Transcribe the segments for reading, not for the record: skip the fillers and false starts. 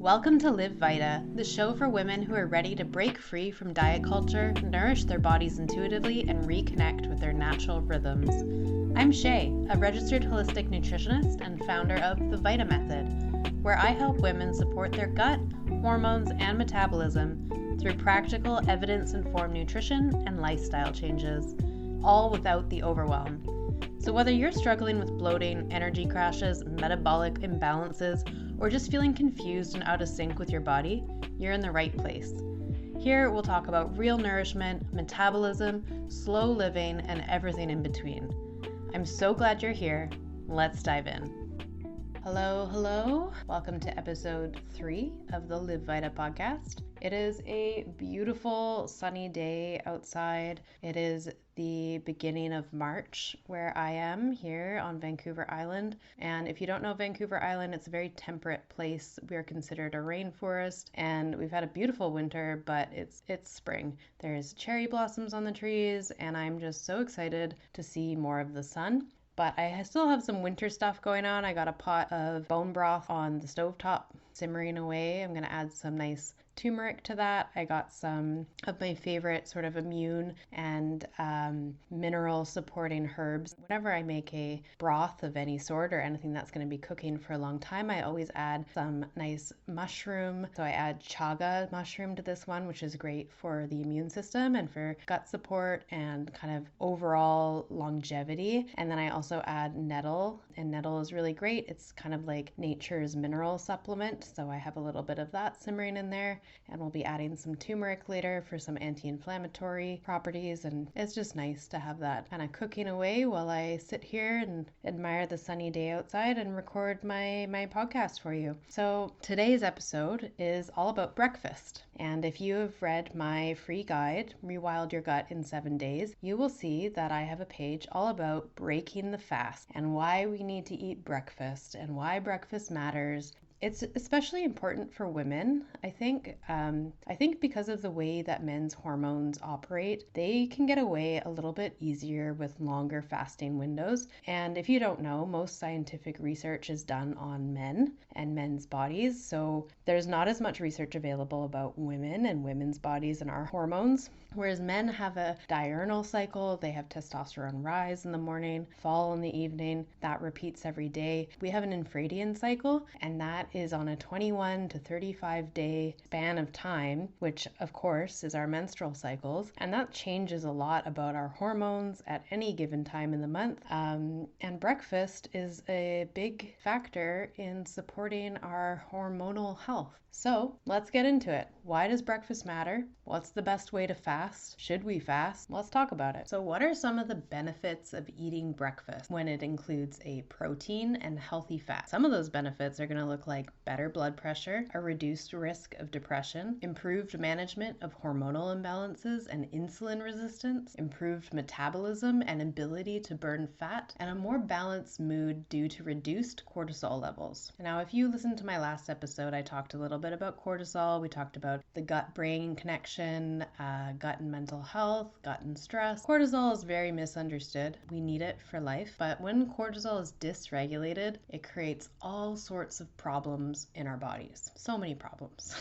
Welcome to Live Vita, the show for women who are ready to break free from diet culture, nourish their bodies intuitively, and reconnect with their natural rhythms. I'm Shay, a registered holistic nutritionist and founder of the Vita Method, where I help women support their gut, hormones, and metabolism through practical, evidence-informed nutrition and lifestyle changes, all without the overwhelm. So whether you're struggling with bloating, energy crashes, metabolic imbalances, or just feeling confused and out of sync with your body, you're in the right place. Here we'll talk about real nourishment, metabolism, slow living, and everything in between. I'm so glad you're here. Let's dive in. Hello. Welcome to episode 3 of the Live Vita podcast. It is a beautiful sunny day outside. It is the beginning of March where I am here on Vancouver Island. And if you don't know Vancouver Island, it's a very temperate place. We are considered a rainforest and we've had a beautiful winter, but it's spring. There's cherry blossoms on the trees and I'm just so excited to see more of the sun. But I still have some winter stuff going on. I got a pot of bone broth on the stovetop simmering away. I'm going to add some nice turmeric to that. I got some of my favorite sort of immune and mineral supporting herbs. Whenever I make a broth of any sort or anything that's going to be cooking for a long time, I always add some nice mushroom. So I add chaga mushroom to this one, which is great for the immune system and for gut support and kind of overall longevity. And then I also add nettle, and nettle is really great. It's kind of like nature's mineral supplement. So I have a little bit of that simmering in there. And we'll be adding some turmeric later for some anti-inflammatory properties. And it's just nice to have that kind of cooking away while I sit here and admire the sunny day outside and record my podcast for you. So today's episode is all about breakfast. And if you have read my free guide, Rewild Your Gut in 7 Days, you will see that I have a page all about breaking the fast and why we need to eat breakfast and why breakfast matters. It's especially important for women, I think. I think because of the way that men's hormones operate, they can get away a little bit easier with longer fasting windows. And if you don't know, most scientific research is done on men and men's bodies. So there's not as much research available about women and women's bodies and our hormones. Whereas men have a diurnal cycle, they have testosterone rise in the morning, fall in the evening, that repeats every day. We have an infradian cycle, and that is on a 21 to 35 day span of time, which of course is our menstrual cycles. And that changes a lot about our hormones at any given time in the month. And breakfast is a big factor in supporting our hormonal health. So let's get into it. Why does breakfast matter? What's the best way to fast? Should we fast? Let's talk about it. So what are some of the benefits of eating breakfast when it includes a protein and healthy fat? Some of those benefits are going to look like better blood pressure, a reduced risk of depression, improved management of hormonal imbalances and insulin resistance, improved metabolism and ability to burn fat, and a more balanced mood due to reduced cortisol levels. Now, if you listened to my last episode, I talked a little bit about cortisol. We talked about the gut-brain connection, gut and mental health, gut and stress. Cortisol is very misunderstood. We need it for life, but when cortisol is dysregulated, it creates all sorts of problems in our bodies. So many problems.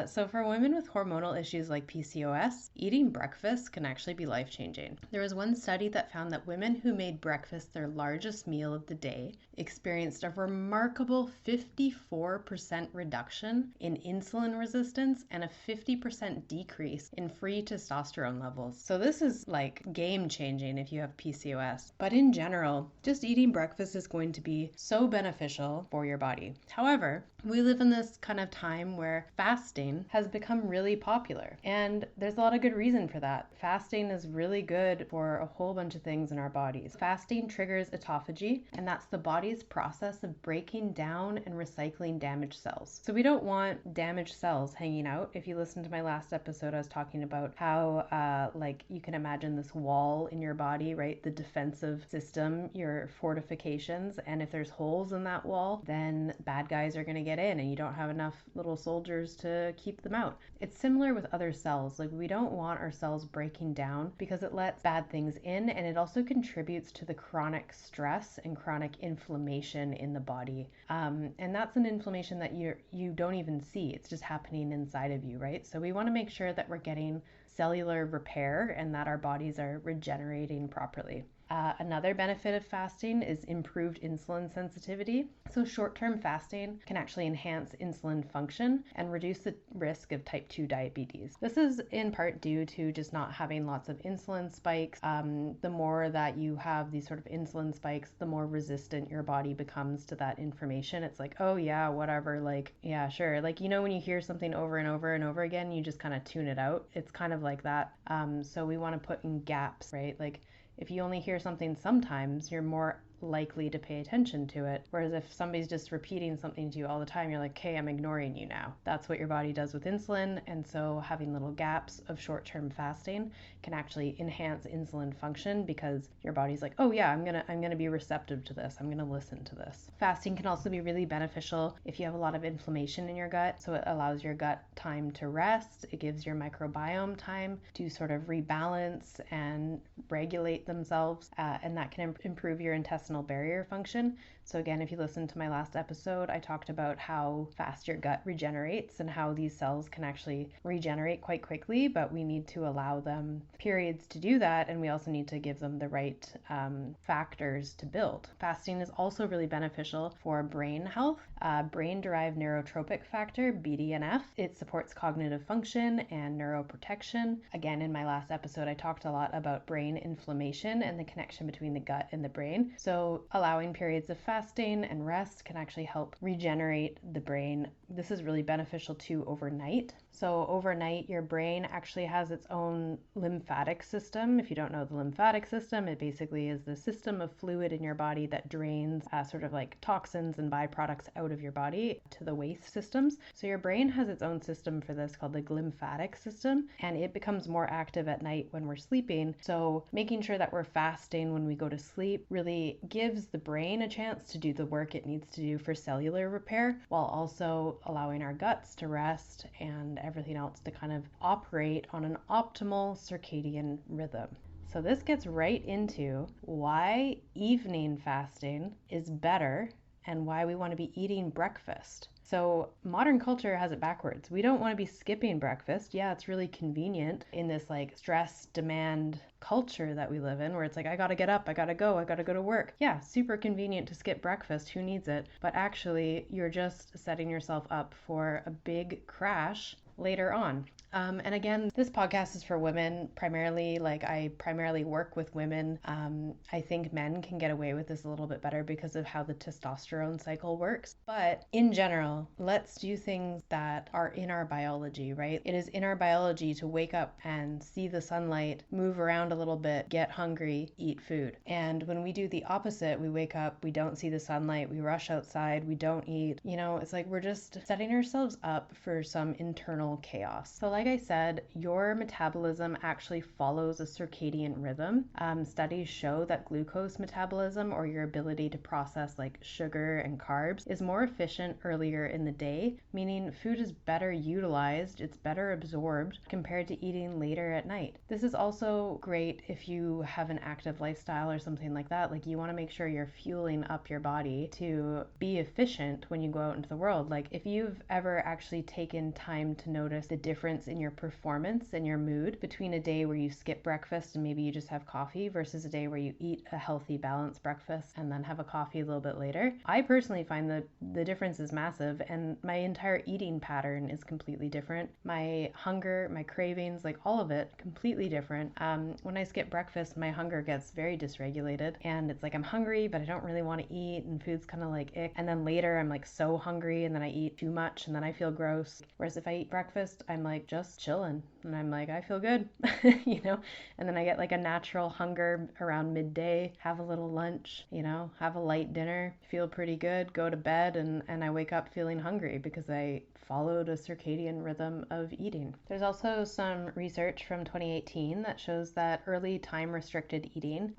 So for women with hormonal issues like PCOS, eating breakfast can actually be life-changing. There was one study that found that women who made breakfast their largest meal of the day experienced a remarkable 54% reduction in insulin resistance and a 50% decrease in free testosterone levels. So this is like game-changing if you have PCOS. But in general, just eating breakfast is going to be so beneficial for your body. However, we live in this kind of time where fasting has become really popular, and there's a lot of good reason for that. Fasting is really good for a whole bunch of things in our bodies. Fasting triggers autophagy, and that's the body's process of breaking down and recycling damaged cells. So we don't want damaged cells hanging out. If you listen to my last episode, I was talking about how like you can imagine this wall in your body, right? The defensive system, your fortifications, and if there's holes in that wall, then bad guys are going to get in and you don't have enough little soldiers to keep them out. It's similar with other cells. Like, we don't want our cells breaking down because it lets bad things in, and it also contributes to the chronic stress and chronic inflammation in the body. And that's an inflammation that you don't even see. It's just happening inside of you, right? So we want to make sure that we're getting cellular repair and that our bodies are regenerating properly. Another benefit of fasting is improved insulin sensitivity. So short-term fasting can actually enhance insulin function and reduce the risk of type 2 diabetes. This is in part due to just not having lots of insulin spikes. The more that you have these sort of insulin spikes, the more resistant your body becomes to that information. It's like, oh yeah, whatever, like, yeah, sure. Like, you know, when you hear something over and over and over again, you just kind of tune it out. It's kind of like that. So we want to put in gaps, right? Like, if you only hear something sometimes, you're more likely to pay attention to it. Whereas if somebody's just repeating something to you all the time, you're like, okay, I'm ignoring you now. That's what your body does with insulin. And so having little gaps of short-term fasting can actually enhance insulin function because your body's like, oh yeah, I'm gonna be receptive to this. I'm gonna listen to this. Fasting can also be really beneficial if you have a lot of inflammation in your gut. So it allows your gut time to rest. It gives your microbiome time to sort of rebalance and regulate themselves, and that can improve your intestinal barrier function. So again, if you listen to my last episode, I talked about how fast your gut regenerates and how these cells can actually regenerate quite quickly, but we need to allow them periods to do that, and we also need to give them the right factors to build. Fasting is also really beneficial for brain health. Brain-derived neurotropic factor, BDNF, it supports cognitive function and neuroprotection. Again, in my last episode, I talked a lot about brain inflammation and the connection between the gut and the brain. So allowing periods of fasting and rest can actually help regenerate the brain. This is really beneficial too overnight. So overnight, your brain actually has its own lymphatic system. If you don't know the lymphatic system, it basically is the system of fluid in your body that drains sort of like toxins and byproducts out of your body to the waste systems. So your brain has its own system for this called the lymphatic system, and it becomes more active at night when we're sleeping. So making sure that we're fasting when we go to sleep really gives the brain a chance to do the work it needs to do for cellular repair, while also allowing our guts to rest and everything else to kind of operate on an optimal circadian rhythm. So this gets right into why evening fasting is better and why we want to be eating breakfast. So modern culture has it backwards. We don't want to be skipping breakfast. Yeah, it's really convenient in this like stress demand culture that we live in where it's like, I gotta get up, I gotta go to work. Yeah, super convenient to skip breakfast. Who needs it? But actually, you're just setting yourself up for a big crash later on. And again, this podcast is for women primarily. Like, I primarily work with women. I think men can get away with this a little bit better because of how the testosterone cycle works. But in general, let's do things that are in our biology, right? It is in our biology to wake up and see the sunlight, move around a little bit, get hungry, eat food. And when we do the opposite, we wake up, we don't see the sunlight, we rush outside, we don't eat. You know, it's like we're just setting ourselves up for some internal chaos. So like I said, your metabolism actually follows a circadian rhythm. Studies show that glucose metabolism, or your ability to process like sugar and carbs, is more efficient earlier in the day, meaning food is better utilized, it's better absorbed compared to eating later at night. This is also great if you have an active lifestyle or something like that. Like, you want to make sure you're fueling up your body to be efficient when you go out into the world. Like, if you've ever actually taken time to notice the difference in your performance and your mood between a day where you skip breakfast and maybe you just have coffee versus a day where you eat a healthy, balanced breakfast and then have a coffee a little bit later, I personally find that the difference is massive, and my entire eating pattern is completely different. My hunger, my cravings, like all of it, completely different. When I skip breakfast, my hunger gets very dysregulated, and it's like I'm hungry, but I don't really want to eat, and food's kind of like ick. And then later, I'm like so hungry, and then I eat too much, and then I feel gross. Whereas if I eat breakfast, I'm like just chilling, and I'm like, I feel good, you know? And then I get like a natural hunger around midday, have a little lunch, you know, have a light dinner, feel pretty good, go to bed, and I wake up feeling hungry because I followed a circadian rhythm of eating. There's also some research from 2018 that shows that early time restricted eating,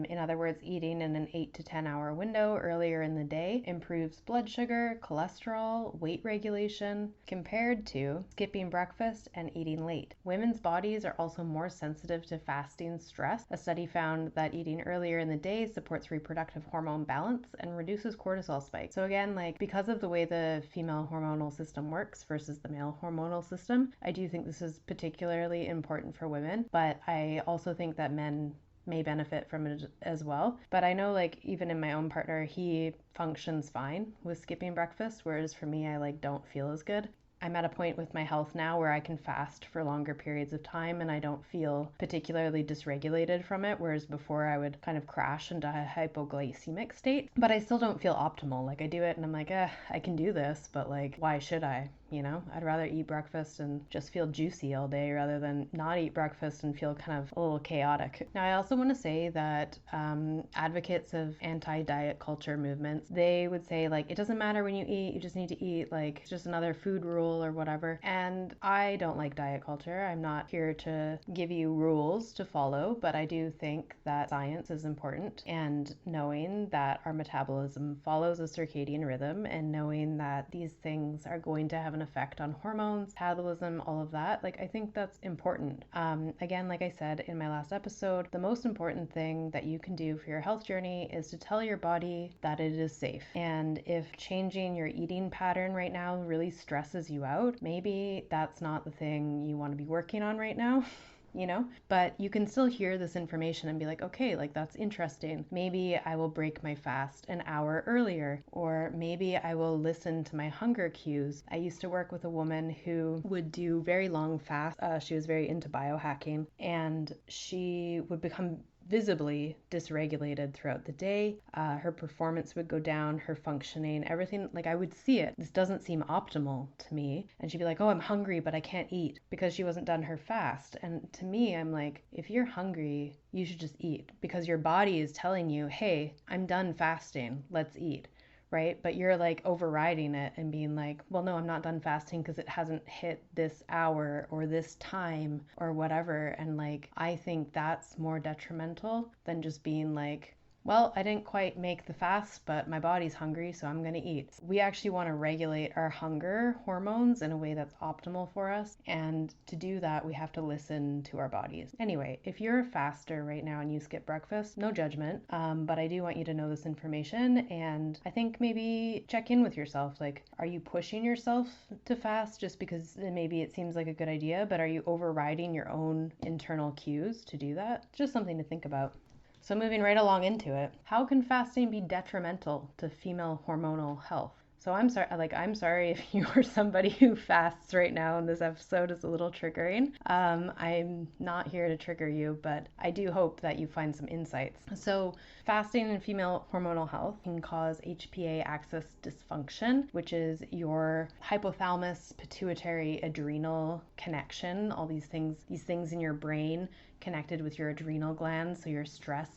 in other words, eating in an 8 to 10 hour window earlier in the day, improves blood sugar, cholesterol, weight regulation, compared to skipping breakfast and eating late. Women's bodies are also more sensitive to fasting stress. A study found that eating earlier in the day supports reproductive hormone balance and reduces cortisol spikes. So again, like because of the way the female hormonal system works versus the male hormonal system, I do think this is particularly important for women, but I also think that men may benefit from it as well. But I know like even in my own partner, he functions fine with skipping breakfast, whereas for me, I like don't feel as good. I'm at a point with my health now where I can fast for longer periods of time and I don't feel particularly dysregulated from it, whereas before I would kind of crash into a hypoglycemic state. But I still don't feel optimal. Like I do it and I'm like, I can do this, but like, why should I? You know, I'd rather eat breakfast and just feel juicy all day rather than not eat breakfast and feel kind of a little chaotic. Now, I also want to say that advocates of anti-diet culture movements, they would say like, it doesn't matter when you eat, you just need to eat, like it's just another food rule or whatever. And I don't like diet culture. I'm not here to give you rules to follow, but I do think that science is important, and knowing that our metabolism follows a circadian rhythm and knowing that these things are going to have an effect on hormones, metabolism, all of that. Like, I think that's important. Again, like I said in my last episode, the most important thing that you can do for your health journey is to tell your body that it is safe. And if changing your eating pattern right now really stresses you out, maybe that's not the thing you want to be working on right now. You know, but you can still hear this information and be like, okay, like that's interesting. Maybe I will break my fast an hour earlier, or maybe I will listen to my hunger cues. I used to work with a woman who would do very long fasts. She was very into biohacking, and she would become visibly dysregulated throughout the day. Her performance would go down, her functioning, everything. Like I would see it. This doesn't seem optimal to me. And she'd be like, oh, I'm hungry, but I can't eat, because she wasn't done her fast. And to me, I'm like, if you're hungry, you should just eat, because your body is telling you, hey, I'm done fasting, let's eat. Right? But you're like overriding it and being like, well, no, I'm not done fasting because it hasn't hit this hour or this time or whatever. And like, I think that's more detrimental than just being like, well, I didn't quite make the fast, but my body's hungry, so I'm going to eat. We actually want to regulate our hunger hormones in a way that's optimal for us. And to do that, we have to listen to our bodies. Anyway, if you're a faster right now and you skip breakfast, no judgment. But I do want you to know this information. And I think maybe check in with yourself. Like, are you pushing yourself to fast just because maybe it seems like a good idea, but are you overriding your own internal cues to do that? Just something to think about. So moving right along into it, how can fasting be detrimental to female hormonal health? So I'm sorry if you are somebody who fasts right now and this episode is a little triggering. I'm not here to trigger you, but I do hope that you find some insights. So fasting in female hormonal health can cause HPA axis dysfunction, which is your hypothalamus pituitary adrenal connection, all these things in your brain connected with your adrenal glands, so your stress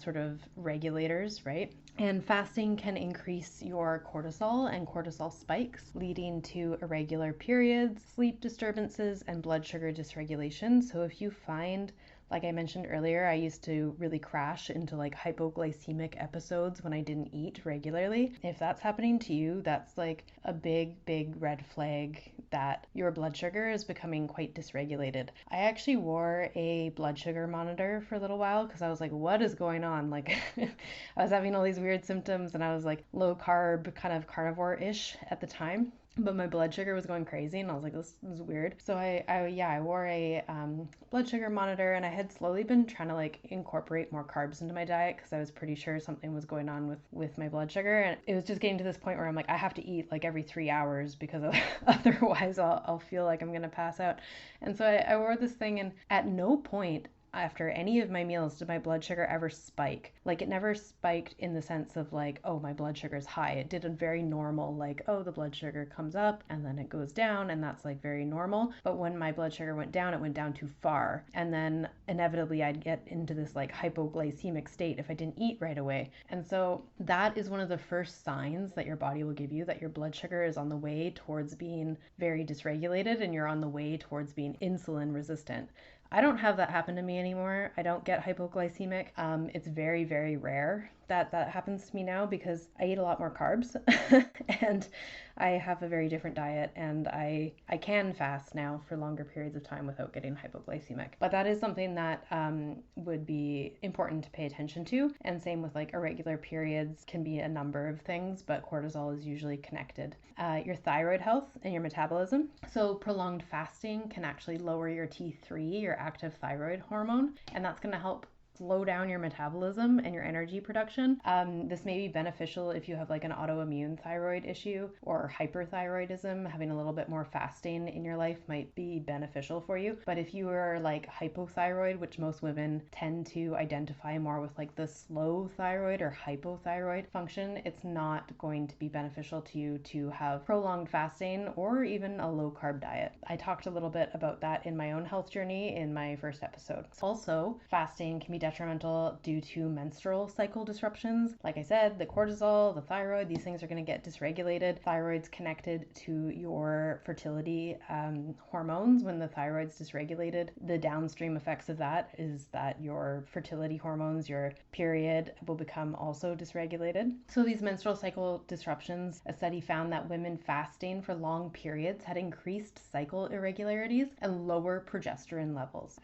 sort of regulators, right? And fasting can increase your cortisol and cortisol spikes, leading to irregular periods, sleep disturbances, and blood sugar dysregulation. So if you find, like I mentioned earlier, I used to really crash into like hypoglycemic episodes when I didn't eat regularly. If that's happening to you, that's like a big, big red flag that your blood sugar is becoming quite dysregulated. I actually wore a blood sugar monitor for a little while because I was like, what is going on? Like I was having all these weird symptoms and I was like low carb, kind of carnivore-ish at the time. But my blood sugar was going crazy and I was like, this is weird. So I wore a blood sugar monitor, and I had slowly been trying to like incorporate more carbs into my diet because I was pretty sure something was going on with my blood sugar. And it was just getting to this point where I'm like, I have to eat like every 3 hours because otherwise I'll feel like I'm going to pass out. And so I wore this thing, and at no point after any of my meals did my blood sugar ever spike. Like, it never spiked in the sense of like, oh, my blood sugar is high. It did a very normal, like, oh, the blood sugar comes up and then it goes down, and that's like very normal. But when my blood sugar went down, it went down too far. And then inevitably I'd get into this like hypoglycemic state if I didn't eat right away. And so that is one of the first signs that your body will give you that your blood sugar is on the way towards being very dysregulated and you're on the way towards being insulin resistant. I don't have that happen to me anymore. I don't get hypoglycemic. It's very, very rare that that happens to me now because I eat a lot more carbs and I have a very different diet, and I can fast now for longer periods of time without getting hypoglycemic. But that is something that would be important to pay attention to. And same with like irregular periods can be a number of things, but cortisol is usually connected. Your thyroid health and your metabolism. So prolonged fasting can actually lower your T3, your active thyroid hormone, and that's going to help slow down your metabolism and your energy production. This may be beneficial if you have like an autoimmune thyroid issue or hyperthyroidism. Having a little bit more fasting in your life might be beneficial for you. But if you are like hypothyroid, which most women tend to identify more with like the slow thyroid or hypothyroid function, it's not going to be beneficial to you to have prolonged fasting or even a low carb diet. I talked a little bit about that in my own health journey in my first episode. Also, fasting can be detrimental due to menstrual cycle disruptions. Like I said, the cortisol, the thyroid, these things are going to get dysregulated. Thyroid's connected to your fertility hormones. When the thyroid's dysregulated, the downstream effects of that is that your fertility hormones, your period, will become also dysregulated. So these menstrual cycle disruptions, a study found that women fasting for long periods had increased cycle irregularities and lower progesterone levels.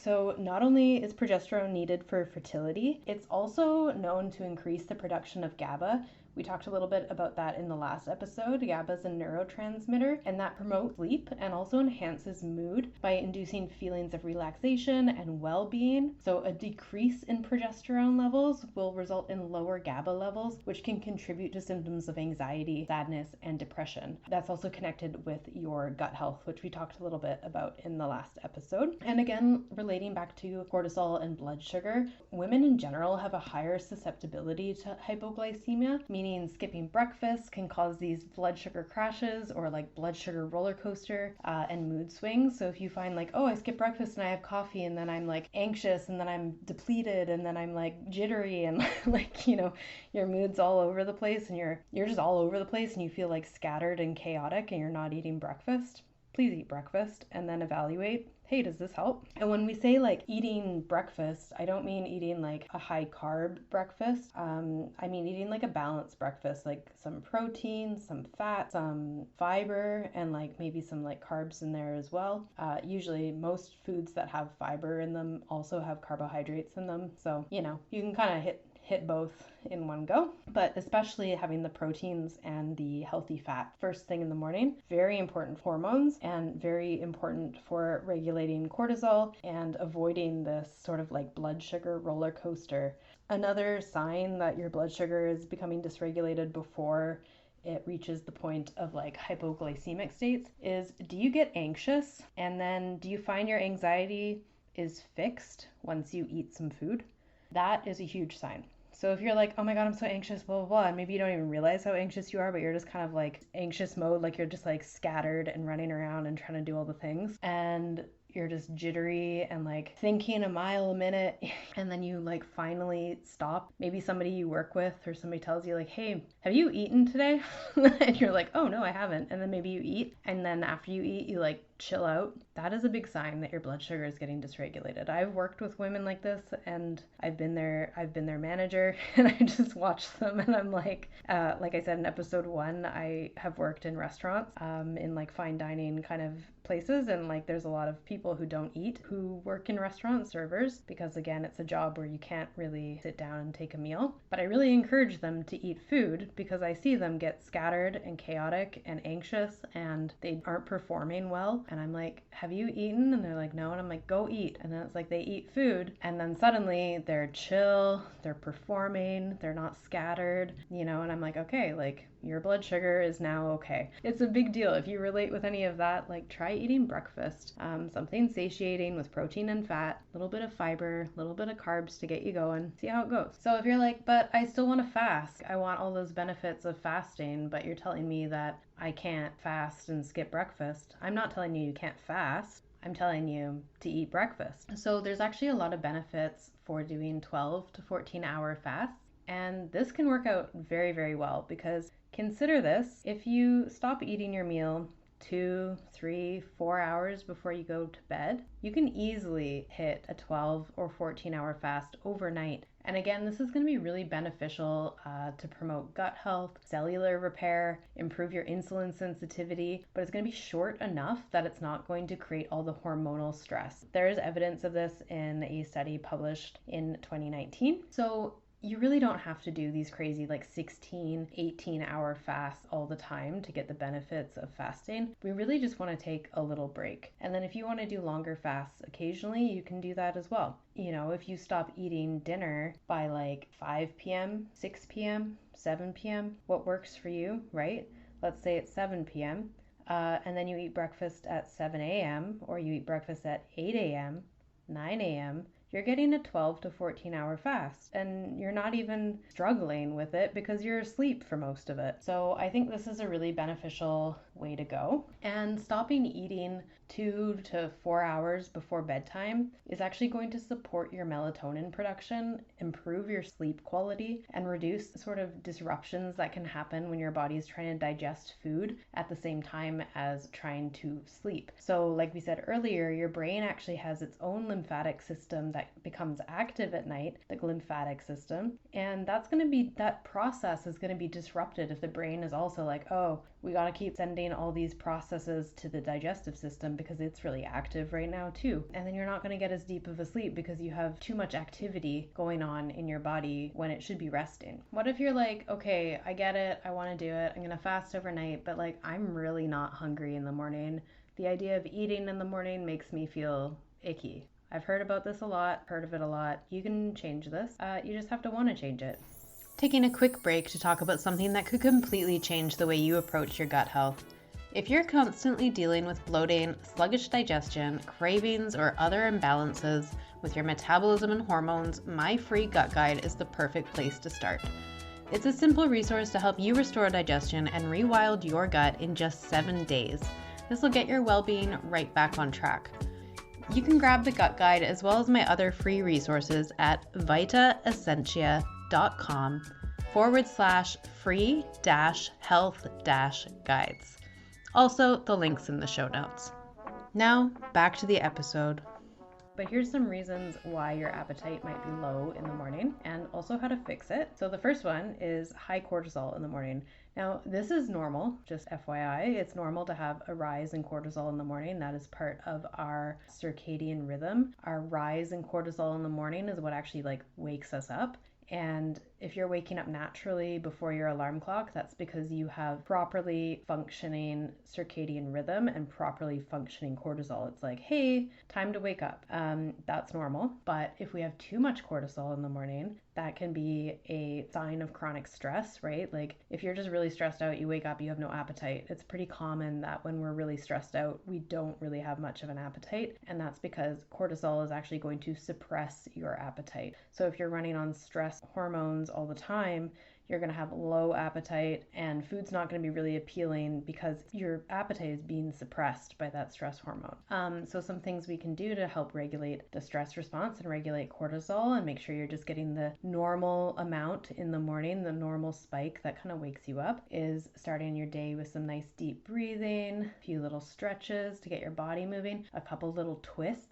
So not only is progesterone needed for fertility, it's also known to increase the production of GABA. We talked a little bit about that in the last episode. GABA is a neurotransmitter, and that promotes sleep and also enhances mood by inducing feelings of relaxation and well-being. So a decrease in progesterone levels will result in lower GABA levels, which can contribute to symptoms of anxiety, sadness, and depression. That's also connected with your gut health, which we talked a little bit about in the last episode. And again, relating back to cortisol and blood sugar, women in general have a higher susceptibility to hypoglycemia, meaning skipping breakfast can cause these blood sugar crashes or like blood sugar roller coaster and mood swings. So if you find like, oh, I skip breakfast and I have coffee and then I'm like anxious and then I'm depleted and then I'm like jittery and like, you know, your mood's all over the place and you're just all over the place and you feel like scattered and chaotic and you're not eating breakfast, please eat breakfast and then evaluate, hey, does this help? And when we say like eating breakfast, I don't mean eating like a high carb breakfast. I mean eating like a balanced breakfast, like some protein, some fat, some fiber, and like maybe some like carbs in there as well. Usually most foods that have fiber in them also have carbohydrates in them. So, you know, you can kind of hit both in one go, but especially having the proteins and the healthy fat first thing in the morning, very important hormones and very important for regulating cortisol and avoiding this sort of like blood sugar roller coaster. Another sign that your blood sugar is becoming dysregulated before it reaches the point of like hypoglycemic states is, do you get anxious? And then do you find your anxiety is fixed once you eat some food? That is a huge sign. So if you're like, oh my God, I'm so anxious, blah, blah, blah, and maybe you don't even realize how anxious you are, but you're just kind of like anxious mode, like you're just like scattered and running around and trying to do all the things, and you're just jittery and like thinking a mile a minute, and then you like finally stop. Maybe somebody you work with or somebody tells you like, hey, have you eaten today? And you're like, oh no, I haven't. And then maybe you eat, and then after you eat, you like chill out. That is a big sign that your blood sugar is getting dysregulated. I've worked with women like this, and I've been their manager, and I just watch them, and I'm like I said in episode 1, I have worked in restaurants, in like fine dining kind of places, and like there's a lot of people who don't eat who work in restaurant, servers, because again, it's a job where you can't really sit down and take a meal. But I really encourage them to eat food because I see them get scattered and chaotic and anxious, and they aren't performing well. and I'm like, have you eaten? And they're like, no. And I'm like, go eat. And then it's like they eat food, and then suddenly they're chill, they're performing, they're not scattered, and I'm like, okay, like your blood sugar is now okay. It's a big deal. If you relate with any of that, like try eating breakfast, something satiating with protein and fat, a little bit of fiber, a little bit of carbs to get you going. See how it goes. So if you're like, but I still want to fast, I want all those benefits of fasting, but you're telling me that I can't fast and skip breakfast. I'm not telling you can't fast. I'm telling you to eat breakfast. So there's actually a lot of benefits for doing 12 to 14 hour fasts. And this can work out very, very well, because consider this: if you stop eating your meal 2, 3, 4 hours before you go to bed, you can easily hit a 12 or 14 hour fast overnight. And again, this is going to be really beneficial to promote gut health, cellular repair, improve your insulin sensitivity, but it's going to be short enough that it's not going to create all the hormonal stress. There is evidence of this in a study published in 2019. So you really don't have to do these crazy 16, 18-hour fasts all the time to get the benefits of fasting. We really just want to take a little break. And then if you want to do longer fasts occasionally, you can do that as well. If you stop eating dinner by 5 p.m., 6 p.m., 7 p.m., what works for you, right? Let's say it's 7 p.m., and then you eat breakfast at 7 a.m., or you eat breakfast at 8 a.m., 9 a.m., you're getting a 12 to 14 hour fast, and you're not even struggling with it because you're asleep for most of it. So I think this is a really beneficial way to go. And stopping eating 2 to 4 hours before bedtime is actually going to support your melatonin production, improve your sleep quality, and reduce sort of disruptions that can happen when your body is trying to digest food at the same time as trying to sleep. So like we said earlier, your brain actually has its own lymphatic system that becomes active at night, the glymphatic system, and that process is going to be disrupted if the brain is also like, oh, we got to keep sending all these processes to the digestive system because it's really active right now too. And then you're not going to get as deep of a sleep because you have too much activity going on in your body when it should be resting. What if you're like, okay, I get it, I want to do it, I'm going to fast overnight, but I'm really not hungry in the morning. The idea of eating in the morning makes me feel icky. I've heard about this a lot, heard of it a lot. You can change this. You just have to want to change it. Taking a quick break to talk about something that could completely change the way you approach your gut health. If you're constantly dealing with bloating, sluggish digestion, cravings, or other imbalances with your metabolism and hormones, my free gut guide is the perfect place to start. It's a simple resource to help you restore digestion and rewild your gut in just 7 days. This will get your well-being right back on track. You can grab the gut guide as well as my other free resources at vitaessentia.com/free-health-guides. Also, the link's in the show notes. Now, back to the episode. But here's some reasons why your appetite might be low in the morning, and also how to fix it. So the first one is high cortisol in the morning. Now, this is normal, just FYI. It's normal to have a rise in cortisol in the morning. That is part of our circadian rhythm. Our rise in cortisol in the morning is what actually wakes us up. And if you're waking up naturally before your alarm clock, that's because you have properly functioning circadian rhythm and properly functioning cortisol. It's like, hey, time to wake up. That's normal. But if we have too much cortisol in the morning, that can be a sign of chronic stress, right? If you're just really stressed out, you wake up, you have no appetite. It's pretty common that when we're really stressed out, we don't really have much of an appetite. And that's because cortisol is actually going to suppress your appetite. So if you're running on stress hormones all the time, you're going to have low appetite, and food's not going to be really appealing because your appetite is being suppressed by that stress hormone. So some things we can do to help regulate the stress response and regulate cortisol and make sure you're just getting the normal amount in the morning, the normal spike that kind of wakes you up, is starting your day with some nice deep breathing, a few little stretches to get your body moving, a couple little twists,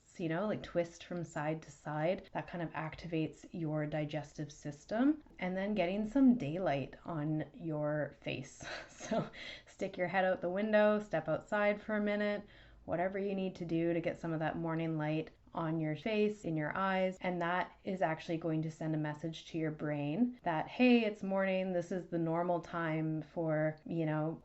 twist from side to side. That kind of activates your digestive system. And then getting some daylight on your face. So stick your head out the window, step outside for a minute, whatever you need to do to get some of that morning light on your face, in your eyes, and that is actually going to send a message to your brain that, hey, it's morning, this is the normal time for,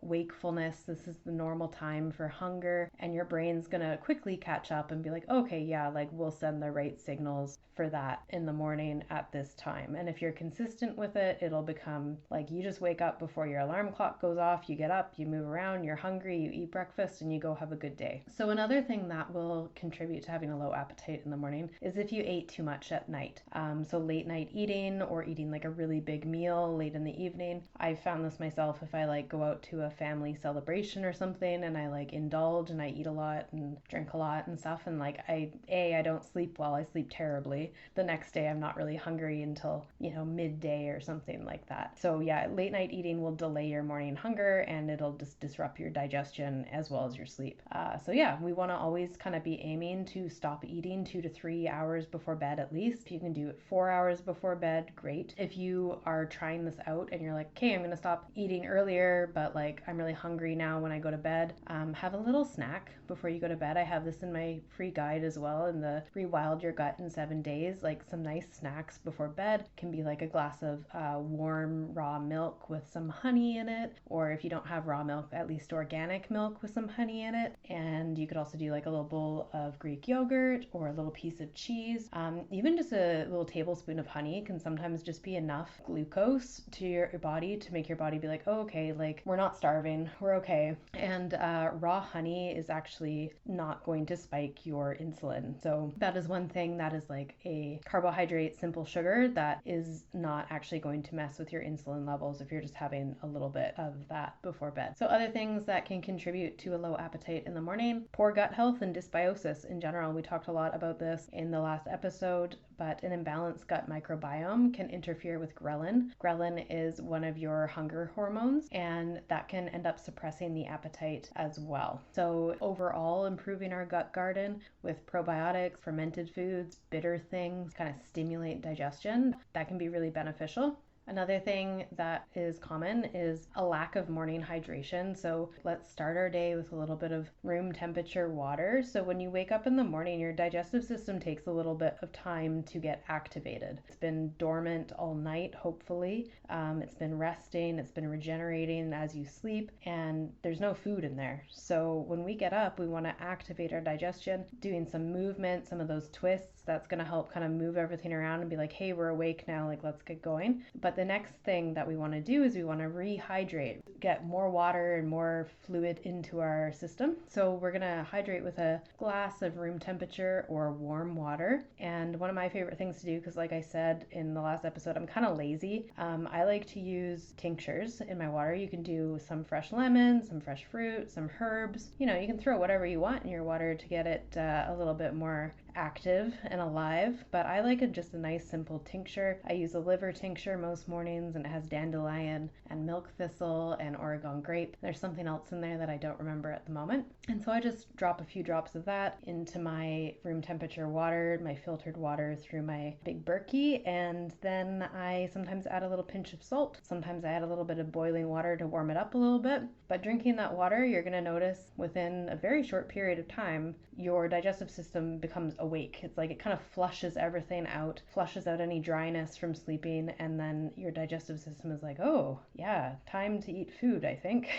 wakefulness, this is the normal time for hunger, and your brain's gonna quickly catch up and be like, okay, yeah, like we'll send the right signals for that in the morning at this time. And if you're consistent with it, it'll become like you just wake up before your alarm clock goes off, you get up, you move around, you're hungry, you eat breakfast, and you go have a good day. So another thing that will contribute to having a low appetite in the morning is if you ate too much at night. So late night eating or eating like a really big meal late in the evening. I've found this myself if I like go out to a family celebration or something and I like indulge and I eat a lot and drink a lot and stuff, and like I don't sleep well, I sleep terribly. The next day I'm not really hungry until, midday or something like that. So yeah, late night eating will delay your morning hunger and it'll just disrupt your digestion as well as your sleep. So yeah, we want to always kind of be aiming to stop eating 2 to 3 hours before bed at least. If you can do it 4 hours before bed, great. If you are trying this out and you're like, okay, I'm going to stop eating earlier, but like I'm really hungry now when I go to bed, have a little snack before you go to bed. I have this in my free guide as well, in the Rewild Your Gut in 7 days. Like some nice snacks before bed can be like a glass of warm raw milk with some honey in it, or if you don't have raw milk, at least organic milk with some honey in it. And you could also do like a little bowl of Greek yogurt or a little piece of cheese. Even just a little tablespoon of honey can sometimes just be enough glucose to your body to make your body be like, oh, okay, like we're not starving, we're okay. And raw honey is actually not going to spike your insulin. So that is one thing that is like a carbohydrate, simple sugar that is not actually going to mess with your insulin levels if you're just having a little bit of that before bed. So other things that can contribute to a low appetite in the morning: poor gut health and dysbiosis in general. We talked a lot about this in the last episode, but an imbalanced gut microbiome can interfere with ghrelin. Ghrelin is one of your hunger hormones, and that can end up suppressing the appetite as well. So overall, improving our gut garden with probiotics, fermented foods, bitter things, kind of stimulate digestion, that can be really beneficial. Another thing that is common is a lack of morning hydration. So let's start our day with a little bit of room temperature water. So when you wake up in the morning, your digestive system takes a little bit of time to get activated. It's been dormant all night, hopefully. It's been resting, it's been regenerating as you sleep, and there's no food in there. So when we get up, we want to activate our digestion, doing some movement, some of those twists. That's going to help kind of move everything around and be like, hey, we're awake now, like let's get going. But the next thing that we want to do is we want to rehydrate, get more water and more fluid into our system. So we're going to hydrate with a glass of room temperature or warm water. And one of my favorite things to do, because like I said in the last episode, I'm kind of lazy. I like to use tinctures in my water. You can do some fresh lemon, some fresh fruit, some herbs. You can throw whatever you want in your water to get it a little bit more active and alive, but I like just a nice simple tincture. I use a liver tincture most mornings, and it has dandelion and milk thistle and Oregon grape. There's something else in there that I don't remember at the moment. And so I just drop a few drops of that into my room temperature water, my filtered water through my big Berkey, and then I sometimes add a little pinch of salt. Sometimes I add a little bit of boiling water to warm it up a little bit. But drinking that water, you're going to notice within a very short period of time, your digestive system becomes awake. It's like it kind of flushes everything out, flushes out any dryness from sleeping, and then your digestive system is like, oh yeah, time to eat food, I think.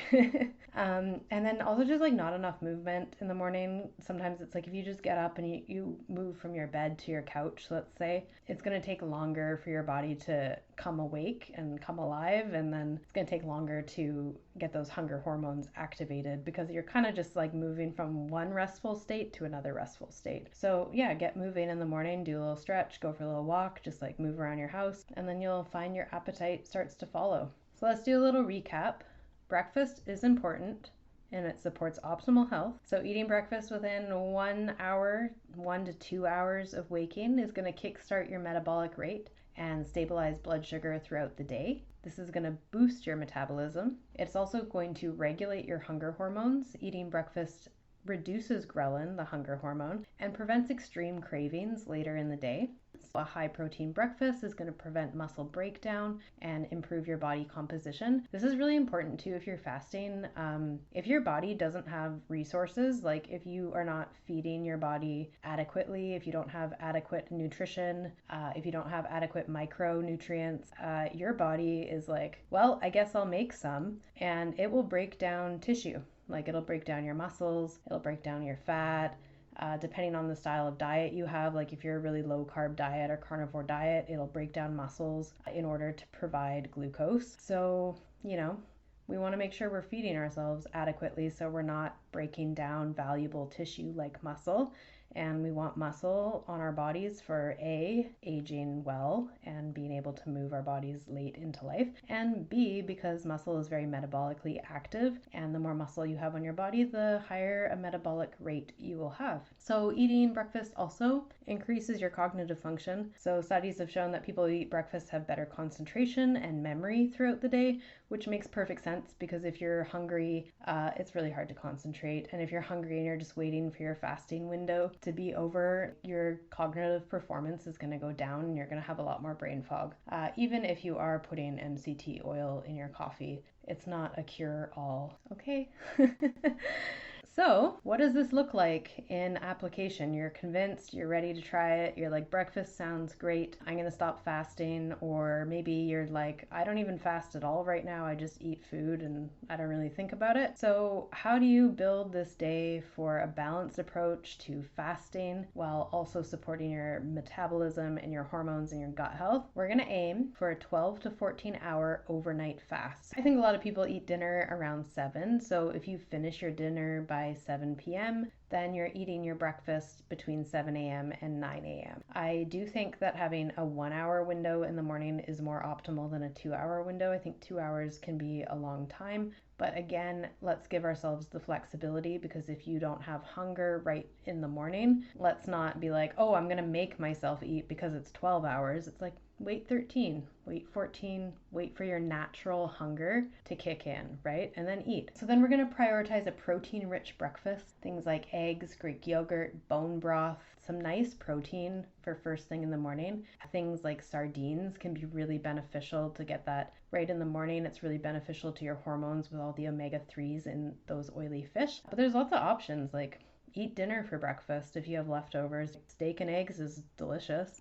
And then also just like not enough movement in the morning. Sometimes it's like if you just get up and you move from your bed to your couch, let's say, it's going to take longer for your body to come awake and come alive, and then it's going to take longer to get those hunger hormones activated because you're kind of just like moving from one restful state to another restful state. So yeah, get moving in the morning, do a little stretch, go for a little walk, just like move around your house, and then you'll find your appetite starts to follow. So let's do a little recap. Breakfast is important and it supports optimal health. So eating breakfast within 1 hour, 1 to 2 hours of waking is going to kickstart your metabolic rate and stabilize blood sugar throughout the day. This is going to boost your metabolism. It's also going to regulate your hunger hormones. Eating breakfast reduces ghrelin, the hunger hormone, and prevents extreme cravings later in the day. So a high protein breakfast is going to prevent muscle breakdown and improve your body composition. This is really important too if you're fasting. If your body doesn't have resources, like if you are not feeding your body adequately, if you don't have adequate nutrition, if you don't have adequate micronutrients, your body is like, well, I guess I'll make some, and it will break down tissue. Like it'll break down your muscles, it'll break down your fat. Depending on the style of diet you have, like if you're a really low carb diet or carnivore diet, it'll break down muscles in order to provide glucose. So, we want to make sure we're feeding ourselves adequately so we're not breaking down valuable tissue like muscle. And we want muscle on our bodies for A, aging well and being able to move our bodies late into life, and B, because muscle is very metabolically active, and the more muscle you have on your body, the higher a metabolic rate you will have. So eating breakfast also increases your cognitive function. So studies have shown that people who eat breakfast have better concentration and memory throughout the day, which makes perfect sense because if you're hungry, it's really hard to concentrate. And if you're hungry and you're just waiting for your fasting window to be over, your cognitive performance is going to go down and you're going to have a lot more brain fog. Even if you are putting MCT oil in your coffee, it's not a cure-all. Okay. So, what does this look like in application? You're convinced, you're ready to try it, you're like, breakfast sounds great, I'm gonna stop fasting, or maybe you're like, I don't even fast at all right now, I just eat food and I don't really think about it. So, how do you build this day for a balanced approach to fasting while also supporting your metabolism and your hormones and your gut health? We're gonna aim for a 12 to 14 hour overnight fast. I think a lot of people eat dinner around 7, so if you finish your dinner by 7 p.m., then you're eating your breakfast between 7 a.m. and 9 a.m. I do think that having a 1 hour window in the morning is more optimal than a 2 hour window. I think 2 hours can be a long time. But again, let's give ourselves the flexibility, because if you don't have hunger right in the morning, let's not be like, oh, I'm going to make myself eat because it's 12 hours. It's like, wait 13, wait 14, wait for your natural hunger to kick in, right? And then eat. So then we're going to prioritize a protein-rich breakfast. Things like eggs, Greek yogurt, bone broth, some nice protein for first thing in the morning. Things like sardines can be really beneficial to get that right in the morning. It's really beneficial to your hormones with all the omega-3s in those oily fish. But there's lots of options, like eat dinner for breakfast if you have leftovers. Steak and eggs is delicious.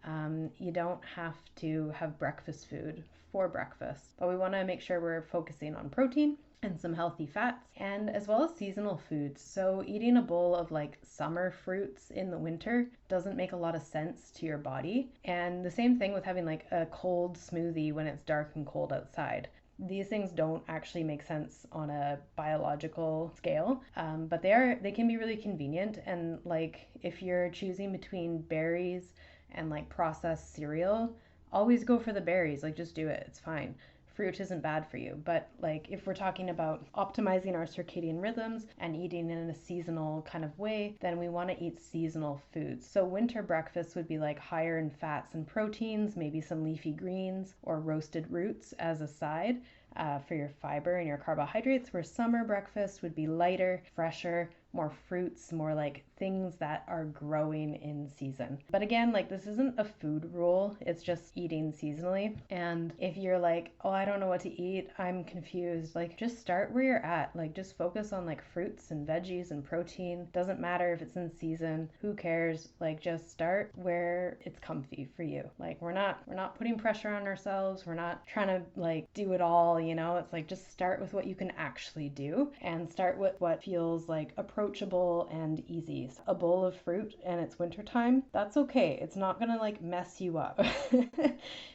You don't have to have breakfast food for breakfast, but we want to make sure we're focusing on protein and some healthy fats, and as well as seasonal foods. So eating a bowl of like summer fruits in the winter doesn't make a lot of sense to your body. And the same thing with having like a cold smoothie when it's dark and cold outside. These things don't actually make sense on a biological scale, but they can be really convenient. And like if you're choosing between berries and like processed cereal, always go for the berries. Like just do it, it's fine. Fruit isn't bad for you. But like if we're talking about optimizing our circadian rhythms and eating in a seasonal kind of way, then we want to eat seasonal foods. So winter breakfast would be like higher in fats and proteins, maybe some leafy greens or roasted roots as a side for your fiber and your carbohydrates, where summer breakfast would be lighter, fresher, more fruits, more like things that are growing in season. But again, like this isn't a food rule, it's just eating seasonally. And if you're like, oh, I don't know what to eat, I'm confused, like just start where you're at. Like just focus on like fruits and veggies and protein. Doesn't matter if it's in season, who cares? Like just start where it's comfy for you. Like we're not putting pressure on ourselves. We're not trying to like do it all, It's like just start with what you can actually do and start with what feels like approachable and easy. So a bowl of fruit and it's wintertime, that's okay. It's not gonna like mess you up.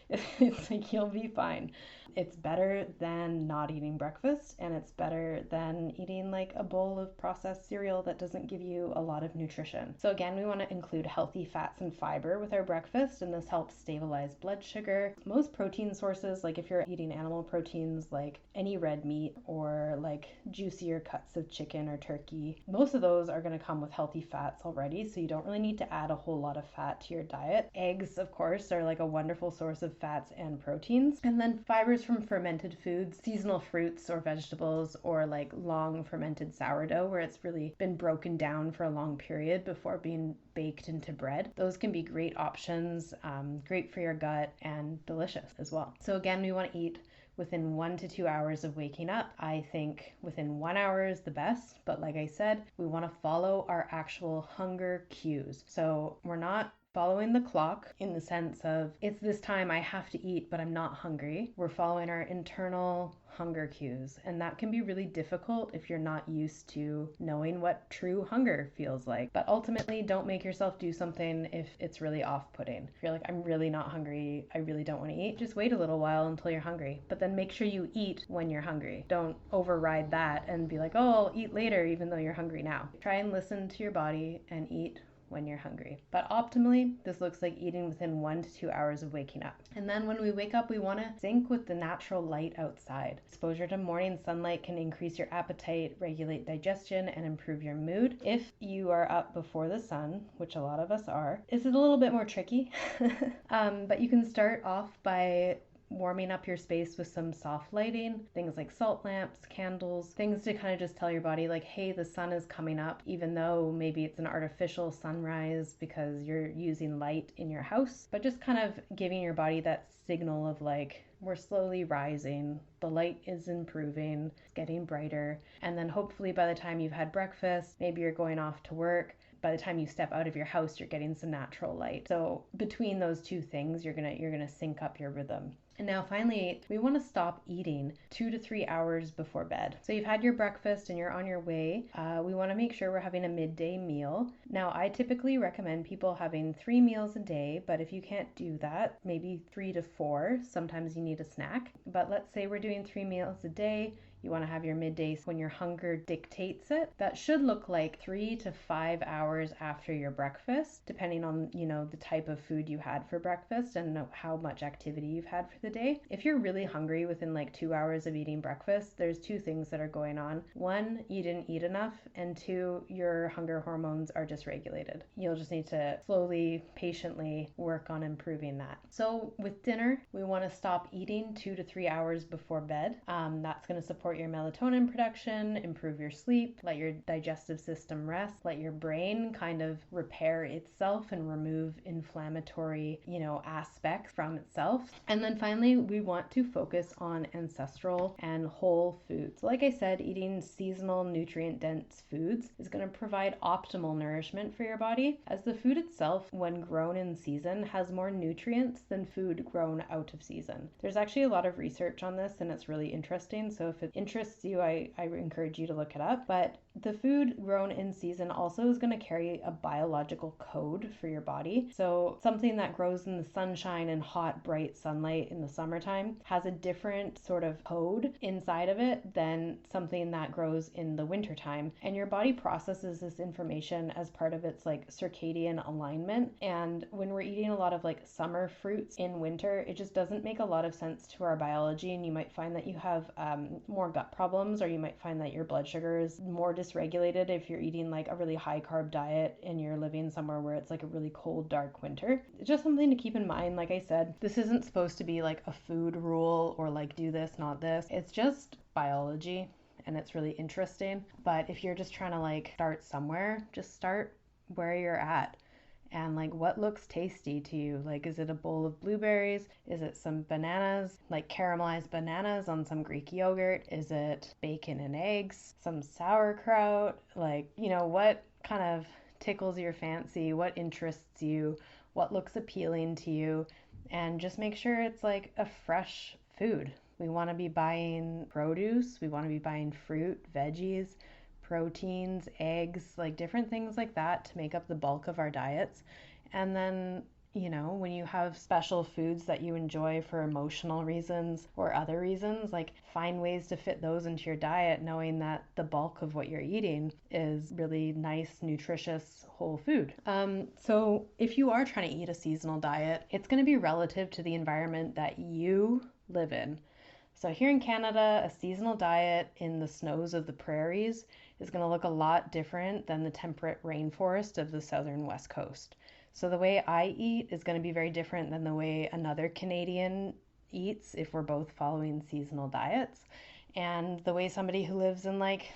It's like you'll be fine. It's better than not eating breakfast, and it's better than eating like a bowl of processed cereal that doesn't give you a lot of nutrition. So again, we want to include healthy fats and fiber with our breakfast, and this helps stabilize blood sugar. Most protein sources, like if you're eating animal proteins like any red meat or like juicier cuts of chicken or turkey, most of those are going to come with healthy fats already, so you don't really need to add a whole lot of fat to your diet. Eggs, of course, are like a wonderful source of fats and proteins. And then fibers leftovers from fermented foods, seasonal fruits or vegetables, or like long fermented sourdough where it's really been broken down for a long period before being baked into bread. Those can be great options, great for your gut and delicious as well. So again, we want to eat within 1 to 2 hours of waking up. I think within 1 hour is the best, but like I said, we want to follow our actual hunger cues. So we're not following the clock in the sense of it's this time I have to eat, but I'm not hungry. We're following our internal hunger cues, and that can be really difficult if you're not used to knowing what true hunger feels like. But ultimately, don't make yourself do something if it's really off-putting. If you're like, I'm really not hungry, I really don't want to eat, just wait a little while until you're hungry, but then make sure you eat when you're hungry. Don't override that and be like, oh, I'll eat later even though you're hungry now. Try and listen to your body and eat when you're hungry. But optimally, this looks like eating within 1 to 2 hours of waking up. And then when we wake up, we want to sync with the natural light outside. Exposure to morning sunlight can increase your appetite, regulate digestion, and improve your mood. If you are up before the sun, which a lot of us are, it's a little bit more tricky. But you can start off by warming up your space with some soft lighting, things like salt lamps, candles, things to kind of just tell your body like, hey, the sun is coming up, even though maybe it's an artificial sunrise because you're using light in your house, but just kind of giving your body that signal of like, we're slowly rising, the light is improving, it's getting brighter, and then hopefully by the time you've had breakfast, maybe you're going off to work, by the time you step out of your house, you're getting some natural light. So between those two things, you're gonna sync up your rhythm. And now finally, we want to stop eating 2 to 3 hours before bed. So you've had your breakfast and you're on your way. We want to make sure we're having a midday meal. Now, I typically recommend people having 3 meals a day, but if you can't do that, maybe 3 to 4. Sometimes you need a snack. But let's say we're doing 3 meals a day. You want to have your midday when your hunger dictates it. That should look like 3 to 5 hours after your breakfast, depending on, the type of food you had for breakfast and how much activity you've had for the day. If you're really hungry within like 2 hours of eating breakfast, there's 2 things that are going on. 1, you didn't eat enough, and 2, your hunger hormones are dysregulated. You'll just need to slowly, patiently work on improving that. So with dinner, we want to stop eating 2 to 3 hours before bed. That's going to support your melatonin production, improve your sleep, let your digestive system rest, let your brain kind of repair itself and remove inflammatory, aspects from itself. And then finally, we want to focus on ancestral and whole foods. Like I said, eating seasonal nutrient-dense foods is going to provide optimal nourishment for your body, as the food itself, when grown in season, has more nutrients than food grown out of season. There's actually a lot of research on this, and it's really interesting. So if it interests you, I encourage you to look it up. But the food grown in season also is going to carry a biological code for your body. So something that grows in the sunshine and hot, bright sunlight in the summertime has a different sort of code inside of it than something that grows in the wintertime. And your body processes this information as part of its like circadian alignment. And when we're eating a lot of like summer fruits in winter, it just doesn't make a lot of sense to our biology. And you might find that you have more gut problems, or you might find that your blood sugar is more dysregulated if you're eating like a really high carb diet and you're living somewhere where it's like a really cold, dark winter. It's just something to keep in mind. Like I said, this isn't supposed to be like a food rule or like do this, not this. It's just biology, and it's really interesting. But if you're just trying to like start somewhere, just start where you're at. And like, what looks tasty to you? Like, is it a bowl of blueberries? Is it some bananas, like caramelized bananas on some Greek yogurt? Is it bacon and eggs, some sauerkraut? Like, what kind of tickles your fancy? What interests you? What looks appealing to you? And just make sure it's like a fresh food. We want to be buying produce. We want to be buying fruit, veggies, proteins, eggs, like different things like that to make up the bulk of our diets. And then, when you have special foods that you enjoy for emotional reasons or other reasons, like find ways to fit those into your diet, knowing that the bulk of what you're eating is really nice, nutritious, whole food. So if you are trying to eat a seasonal diet, it's going to be relative to the environment that you live in. So here in Canada, a seasonal diet in the snows of the prairies is going to look a lot different than the temperate rainforest of the southern west coast. So the way I eat is going to be very different than the way another Canadian eats if we're both following seasonal diets. And the way somebody who lives in like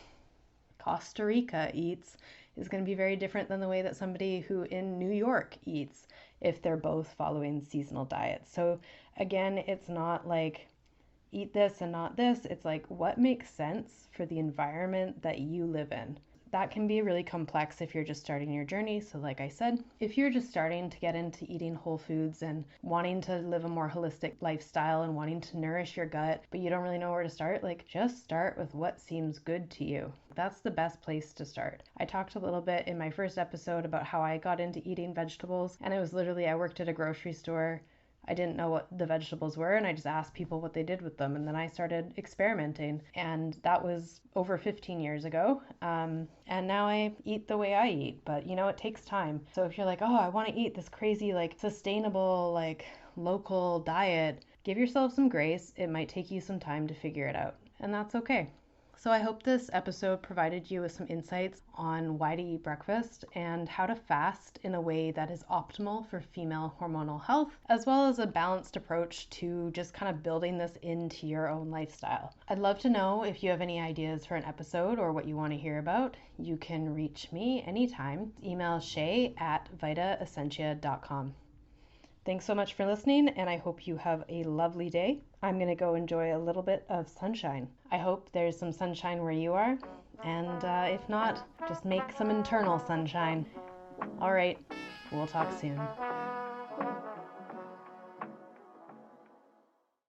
Costa Rica eats is going to be very different than the way that somebody who in New York eats if they're both following seasonal diets. So again, it's not like eat this and not this. It's like what makes sense for the environment that you live in. That can be really complex if you're just starting your journey. So like I said, if you're just starting to get into eating whole foods and wanting to live a more holistic lifestyle and wanting to nourish your gut, but you don't really know where to start, like just start with what seems good to you. That's the best place to start. I talked a little bit in my first episode about how I got into eating vegetables, and it was literally I worked at a grocery store. I didn't know what the vegetables were, and I just asked people what they did with them, and then I started experimenting, and that was over 15 years ago. And now I eat the way I eat, but you know, it takes time. So if you're like, oh, I want to eat this crazy, like sustainable, like local diet, give yourself some grace. It might take you some time to figure it out, and that's okay. So I hope this episode provided you with some insights on why to eat breakfast and how to fast in a way that is optimal for female hormonal health, as well as a balanced approach to just kind of building this into your own lifestyle. I'd love to know if you have any ideas for an episode or what you want to hear about. You can reach me anytime. Email shay@vitaessentia.com. Thanks so much for listening, and I hope you have a lovely day. I'm going to go enjoy a little bit of sunshine. I hope there's some sunshine where you are, and if not, just make some internal sunshine. All right, we'll talk soon.